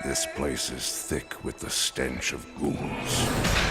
This place is thick with the stench of ghouls.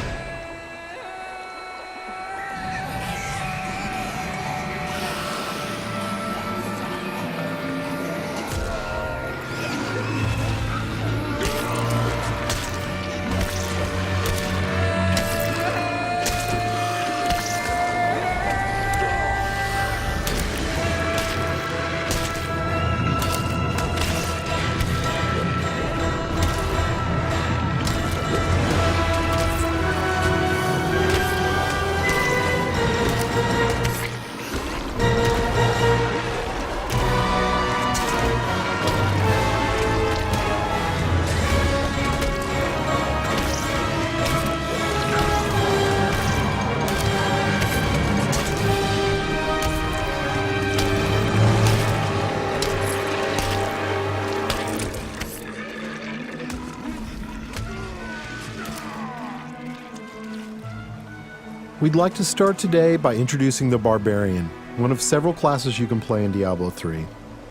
We'd like to start today by introducing the Barbarian, one of several classes you can play in Diablo 3.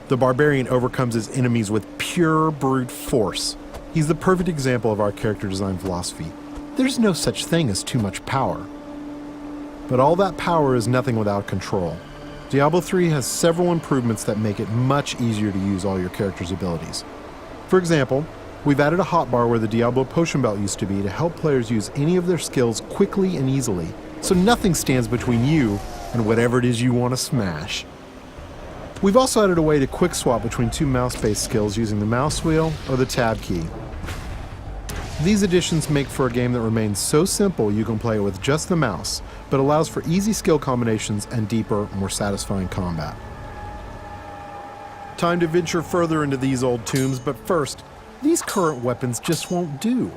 The Barbarian overcomes his enemies with pure brute force. He's the perfect example of our character design philosophy. There's no such thing as too much power. But all that power is nothing without control. Diablo 3 has several improvements that make it much easier to use all your character's abilities. For example, we've added a hotbar where the Diablo potion belt used to be to help players use any of their skills quickly and easily, so nothing stands between you and whatever it is you want to smash. We've also added a way to quick swap between two mouse-based skills using the mouse wheel or the tab key. These additions make for a game that remains so simple you can play it with just the mouse, but allows for easy skill combinations and deeper, more satisfying combat. Time to venture further into these old tombs, but first, these current weapons just won't do.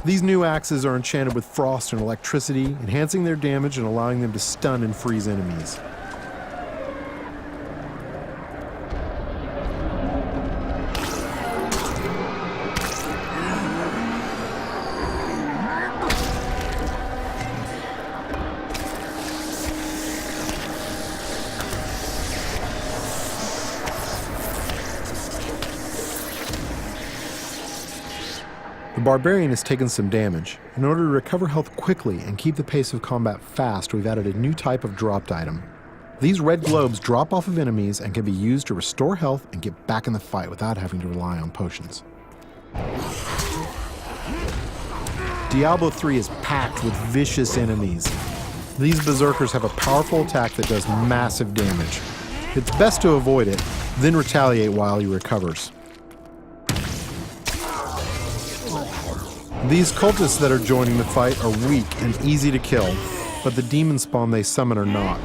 These new axes are enchanted with frost and electricity, enhancing their damage and allowing them to stun and freeze enemies. The Barbarian has taken some damage. In order to recover health quickly and keep the pace of combat fast, we've added a new type of dropped item. These red globes drop off of enemies and can be used to restore health and get back in the fight without having to rely on potions. Diablo 3 is packed with vicious enemies. These berserkers have a powerful attack that does massive damage. It's best to avoid it, then retaliate while he recovers. These cultists that are joining the fight are weak and easy to kill, but the demon spawn they summon are not.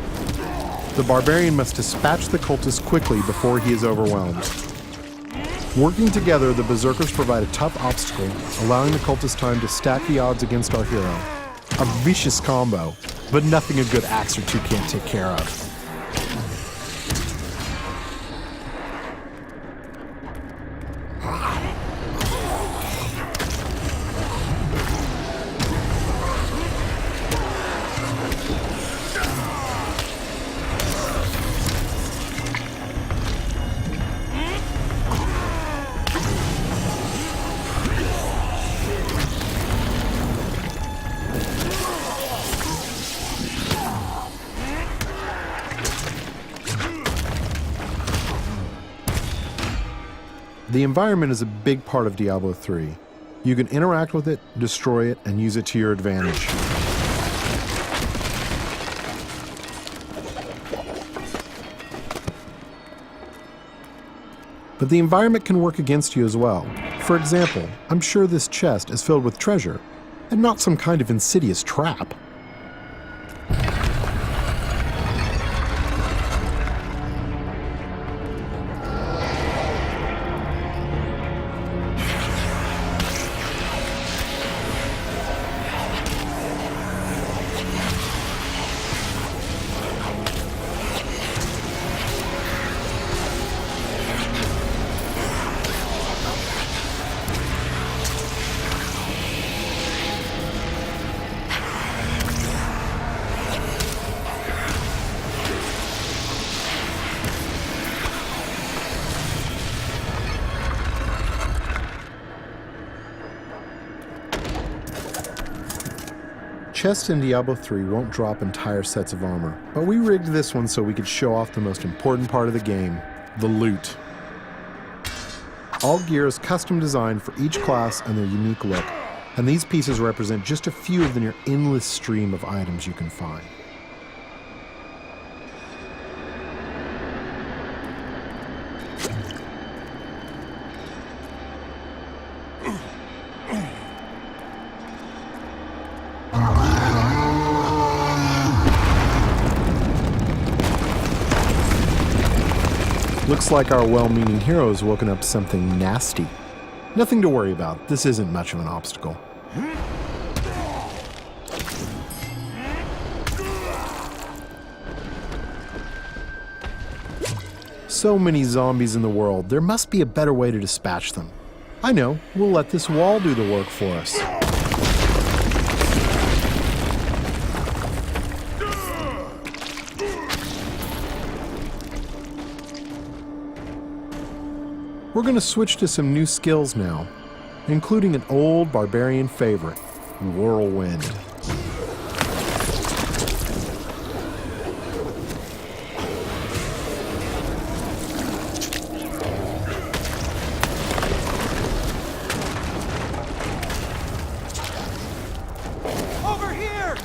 The Barbarian must dispatch the cultists quickly before he is overwhelmed. Working together, the berserkers provide a tough obstacle, allowing the cultists time to stack the odds against our hero. A vicious combo, but nothing a good axe or two can't take care of. The environment is a big part of Diablo 3. You can interact with it, destroy it, and use it to your advantage. But the environment can work against you as well. For example, I'm sure this chest is filled with treasure, and not some kind of insidious trap. Chests in Diablo 3 won't drop entire sets of armor, but we rigged this one so we could show off the most important part of the game, the loot. All gear is custom designed for each class and their unique look, and these pieces represent just a few of the near endless stream of items you can find. Looks like our well-meaning hero has woken up something nasty. Nothing to worry about. This isn't much of an obstacle. So many zombies in the world. There must be a better way to dispatch them. I know. We'll let this wall do the work for us. We're going to switch to some new skills now, including an old Barbarian favorite, Whirlwind. Over here!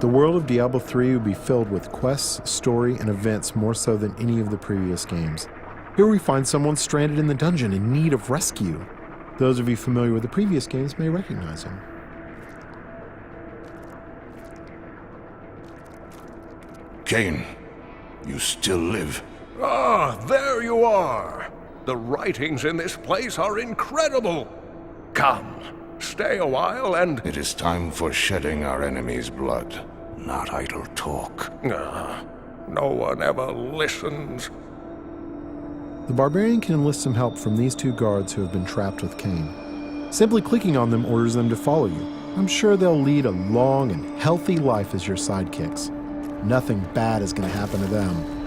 The world of Diablo 3 will be filled with quests, story, and events more so than any of the previous games. Here we find someone stranded in the dungeon in need of rescue. Those of you familiar with the previous games may recognize him. Cain, you still live. Ah, there you are! The writings in this place are incredible! Come, stay a while and... It is time for shedding our enemy's blood, not idle talk. no one ever listens. The Barbarian can enlist some help from these two guards who have been trapped with Cain. Simply clicking on them orders them to follow you. I'm sure they'll lead a long and healthy life as your sidekicks. Nothing bad is going to happen to them.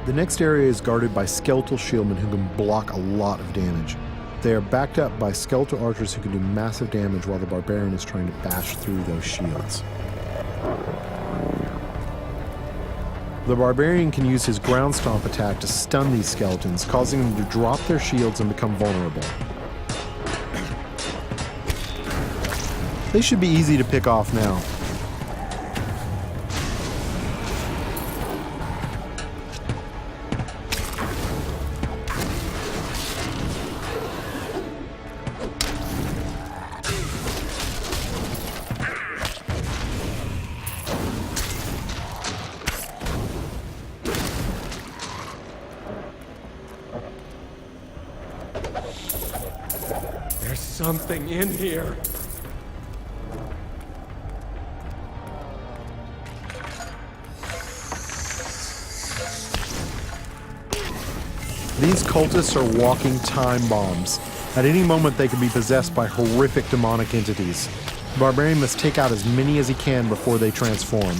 The next area is guarded by skeletal shieldmen who can block a lot of damage. They are backed up by skeletal archers who can do massive damage while the Barbarian is trying to bash through those shields. The Barbarian can use his ground stomp attack to stun these skeletons, causing them to drop their shields and become vulnerable. They should be easy to pick off now. There's something in here. These cultists are walking time bombs. At any moment they could be possessed by horrific demonic entities. The Barbarian must take out as many as he can before they transform.